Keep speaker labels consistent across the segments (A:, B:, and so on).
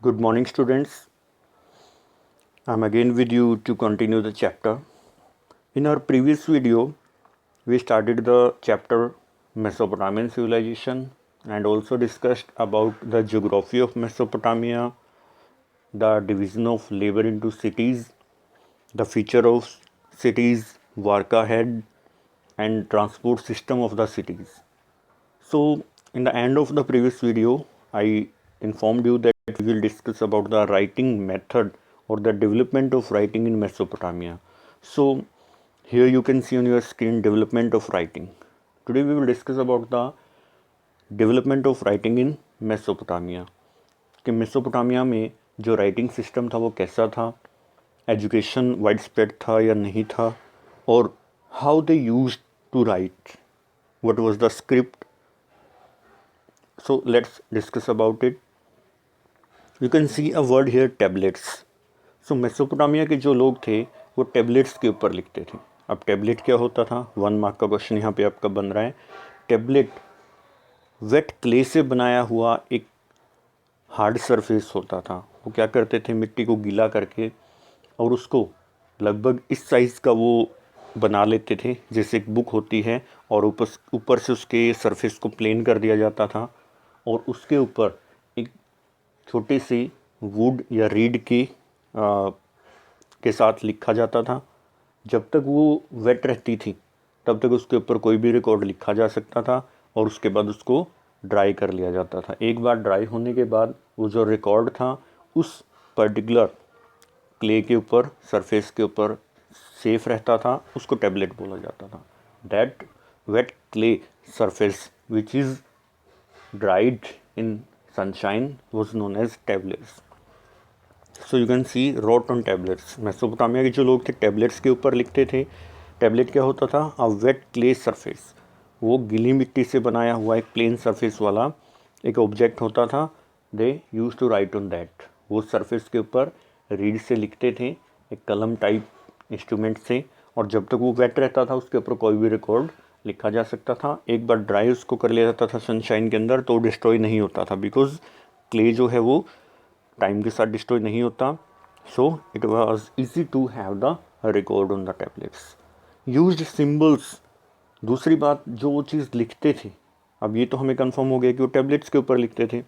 A: Good morning, students. I'm again with you to continue the chapter. In our previous video, we started the chapter Mesopotamian civilization and also discussed about the geography of Mesopotamia, the division of labor into cities, the feature of cities, Warka head, and transport system of the cities. So, in the end of the previous video, I informed you that we will discuss about the writing method or the development of writing in Mesopotamia. So, here you can see on your screen development of writing. Today we will discuss about the development of writing in Mesopotamia. कि Mesopotamia में जो writing system था वो कैसा था, education wide spread था या नहीं था, और how they use to write, what was the script. So let's discuss about it. You can see a word here, tablets. So Mesopotamia के जो लोग थे वो टेबलेट्स के ऊपर लिखते थे. अब टेबलेट क्या होता था, 1 मार्क का क्वेश्चन यहाँ पे आपका बन रहा है. टेबलेट वेट क्ले से बनाया हुआ एक हार्ड सरफेस होता था. वो क्या करते थे, मिट्टी को गीला करके और उसको लगभग इस साइज़ का वो बना लेते थे जैसे एक बुक होती है, और ऊपर से उसके सरफेस को प्लेन कर दिया जाता था और उसके ऊपर एक छोटी सी वुड या रीड के साथ लिखा जाता था. जब तक वो वेट रहती थी तब तक उसके ऊपर कोई भी रिकॉर्ड लिखा जा सकता था और उसके बाद उसको ड्राई कर लिया जाता था. एक बार ड्राई होने के बाद वो जो रिकॉर्ड था उस पर्टिकुलर क्ले के ऊपर, सरफेस के ऊपर सेफ रहता था, उसको टेबलेट बोला जाता था. That wait clay surface which is dried in sunshine was known as tablets. So you can see wrote on tablets. Mesopotamia के जो लोग थे टेबलेट्स के ऊपर लिखते थे. टेबलेट क्या होता था, अ वेट क्ले सरफेस. वो गीली मिट्टी से बनाया हुआ एक प्लेन सरफेस वाला एक ऑब्जेक्ट होता था. They use to write on that. वो सरफेस के ऊपर रीड से लिखते थे, एक कलम टाइप इंस्ट्रूमेंट से, और जब तक वो वेट रहता था उसके ऊपर कोई भी रिकॉर्ड लिखा जा सकता था. एक बार ड्राई उसको कर लिया जाता था सनशाइन के अंदर तो डिस्ट्रॉय नहीं होता था, बिकॉज क्ले जो है वो टाइम के साथ डिस्ट्रॉय नहीं होता. So it was easy to have the record on the tablets. Used symbols. दूसरी बात, जो वो चीज़ लिखते थे, अब ये तो हमें कंफर्म हो गया कि वो टैबलेट्स के ऊपर लिखते थे.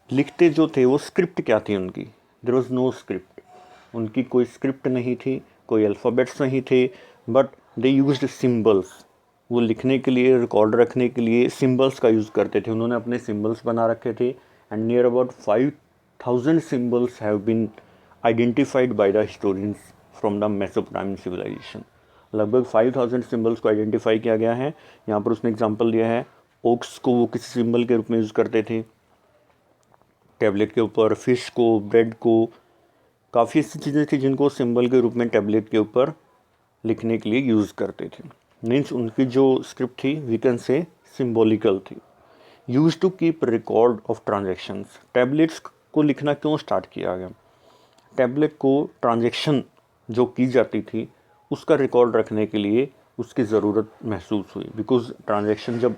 A: लिखते जो थे वो स्क्रिप्ट क्या थी उनकी, देयर वाज नो स्क्रिप्ट. उनकी कोई स्क्रिप्ट नहीं थी, कोई अल्फ़ाबेट्स नहीं थे, बट दे यूज्ड सिंबल्स. वो लिखने के लिए, रिकॉर्ड रखने के लिए सिंबल्स का यूज़ करते थे. उन्होंने अपने सिंबल्स बना रखे थे and near about 5000 symbols have been identified by the historians from the Mesopotamian civilization. लगभग 5000 सिंबल्स को आइडेंटिफाई किया गया है. यहाँ पर उसने एग्जांपल दिया है, ओक्स को वो किसी सिंबल के रूप में यूज़ करते थे टैबलेट के ऊपर, फिश को, ब्रेड को, काफ़ी ऐसी चीज़ें थी जिनको सिंबल के रूप में टैबलेट के ऊपर लिखने के लिए यूज़ करते थे. मीन्स उनकी जो स्क्रिप्ट थी वी कैन से सिम्बॉलिकल थी. Use to keep record of transactions. Tablets को लिखना क्यों स्टार्ट किया गया, टैबलेट को ट्रांजेक्शन जो की जाती थी उसका रिकॉर्ड रखने के लिए उसकी ज़रूरत महसूस हुई. बिकॉज ट्रांजेक्शन, जब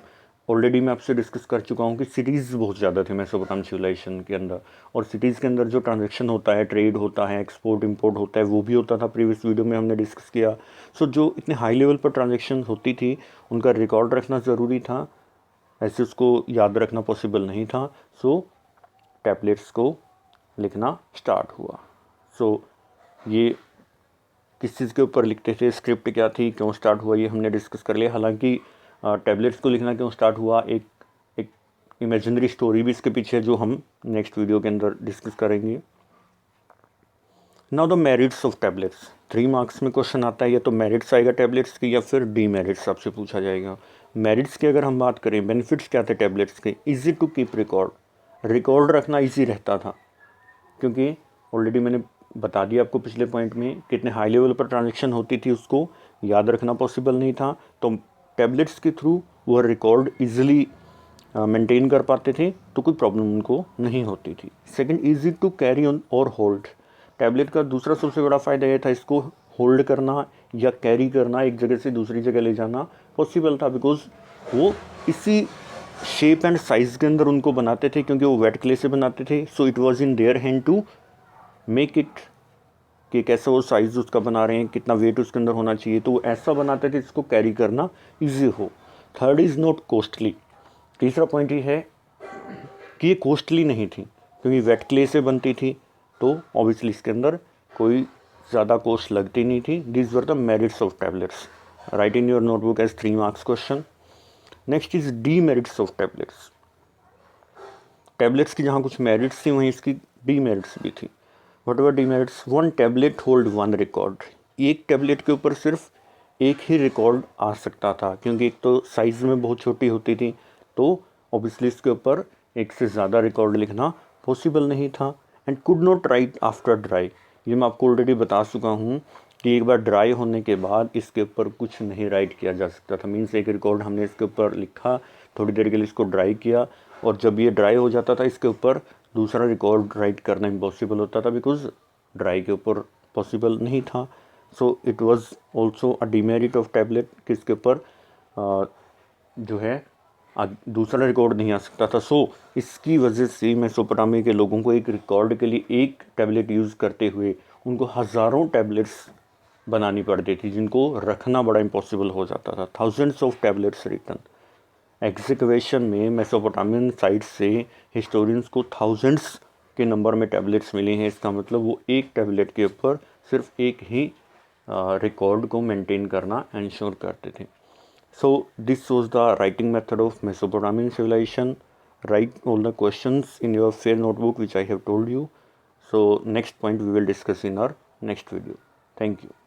A: ऑलरेडी मैं आपसे डिस्कस कर चुका हूँ कि सिटीज़ बहुत ज़्यादा थे मेसोपोटामियन सिविलाइजेशन के अंदर, और सिटीज़ के अंदर जो ट्रांजेक्शन होता है, ट्रेड होता है, एक्सपोर्ट इंपोर्ट होता है, वो भी होता था. प्रीवियस वीडियो में हमने डिस्कस किया. सो जो इतने हाई लेवल पर ट्रांजेक्शन होती थी उनका रिकॉर्ड रखना ज़रूरी था, ऐसे उसको याद रखना पॉसिबल नहीं था. सो टैबलेट्स को लिखना स्टार्ट हुआ. सो ये किस चीज़ के ऊपर लिखते थे, स्क्रिप्ट क्या थी, क्यों स्टार्ट हुआ, ये हमने डिस्कस कर लिया. हालांकि टैबलेट्स को लिखना क्यों स्टार्ट हुआ, एक इमेजिनरी स्टोरी भी इसके पीछे है जो हम नेक्स्ट वीडियो के अंदर डिस्कस करेंगे. Now the merits of tablets. 3 marks में क्वेश्चन आता है, या तो मेरिट्स आएगा टैबलेट्स की या फिर डीमेरिट्स आपसे पूछा जाएगा. मेरिट्स की अगर हम बात करें, बेनिफिट्स क्या थे टैबलेट्स के, easy to keep record. Record रखना ईजी रहता था क्योंकि ऑलरेडी मैंने बता दिया आपको पिछले पॉइंट में, कितने हाई लेवल पर ट्रांजेक्शन होती थी उसको याद रखना पॉसिबल नहीं था. तो टैबलेट्स के थ्रू वह रिकॉर्ड ईजिली मेंटेन कर पाते थे, तो कोई प्रॉब्लम उनको नहीं होती थी. Second, easy to carry on और होल्ड. टैबलेट का दूसरा सबसे बड़ा फ़ायदा यह था, इसको होल्ड करना या कैरी करना, एक जगह से दूसरी जगह ले जाना पॉसिबल था, बिकॉज वो इसी शेप एंड साइज़ के अंदर उनको बनाते थे क्योंकि वो वेट क्ले से बनाते थे. So it was in their hand to make it कि कैसे वो साइज़ उसका बना रहे हैं, कितना वेट उसके अंदर होना चाहिए, तो वो ऐसा बनाते थे जिसको कैरी करना ईजी हो. Third is not costly. तीसरा पॉइंट ये है कि ये कॉस्टली नहीं थी क्योंकि वेट क्ले से बनती थी, तो ऑब्वियसली इसके अंदर कोई ज़्यादा कॉस्ट लगती नहीं थी. This were the merits of tablets. Write in your notebook as 3 marks question. Next is demerits of tablets. Tablets की जहाँ कुछ मेरिट्स थी वहीं इसकी डीमेरिट्स भी थी. What are demerits? One tablet hold one record. एक टैबलेट के ऊपर सिर्फ एक ही रिकॉर्ड आ सकता था क्योंकि एक तो साइज़ में बहुत छोटी होती थी, तो ऑब्वियसली इसके ऊपर एक से ज़्यादा रिकॉर्ड लिखना पॉसिबल नहीं था. And could not right after dry. ये मैं आपको ऑलरेडी बता चुका हूँ कि एक बार ड्राई होने के बाद इसके ऊपर कुछ नहीं राइट किया जा सकता था. मीन्स एक रिकॉर्ड हमने इसके ऊपर लिखा, थोड़ी देर के लिए इसको ड्राई किया, और जब ये ड्राई हो जाता था इसके ऊपर दूसरा रिकॉर्ड राइट करना इम्पॉसिबल होता था बिकॉज ड्राई के ऊपर पॉसिबल नहीं था. सो it was also a demerit of tablet कि इसके ऊपर जो है दूसरा रिकॉर्ड नहीं आ सकता था. सो इसकी वजह से मेसोपोटामिया के लोगों को एक रिकॉर्ड के लिए एक टैबलेट यूज़ करते हुए उनको हज़ारों टैबलेट्स बनानी पड़ती थी जिनको रखना बड़ा इम्पॉसिबल हो जाता था. Thousands of tablets written. Excavation में मेसोपोटामियन साइट से हिस्टोरियंस को थाउजेंड्स के नंबर में टैबलेट्स मिले हैं. इसका मतलब वो एक टैबलेट के ऊपर सिर्फ एक ही रिकॉर्ड को मेंटेन करना इंश्योर करते थे. So this was the writing method of Mesopotamian civilization. Write all the questions in your fair notebook which I have told you. So next point we will discuss in our next video. Thank you.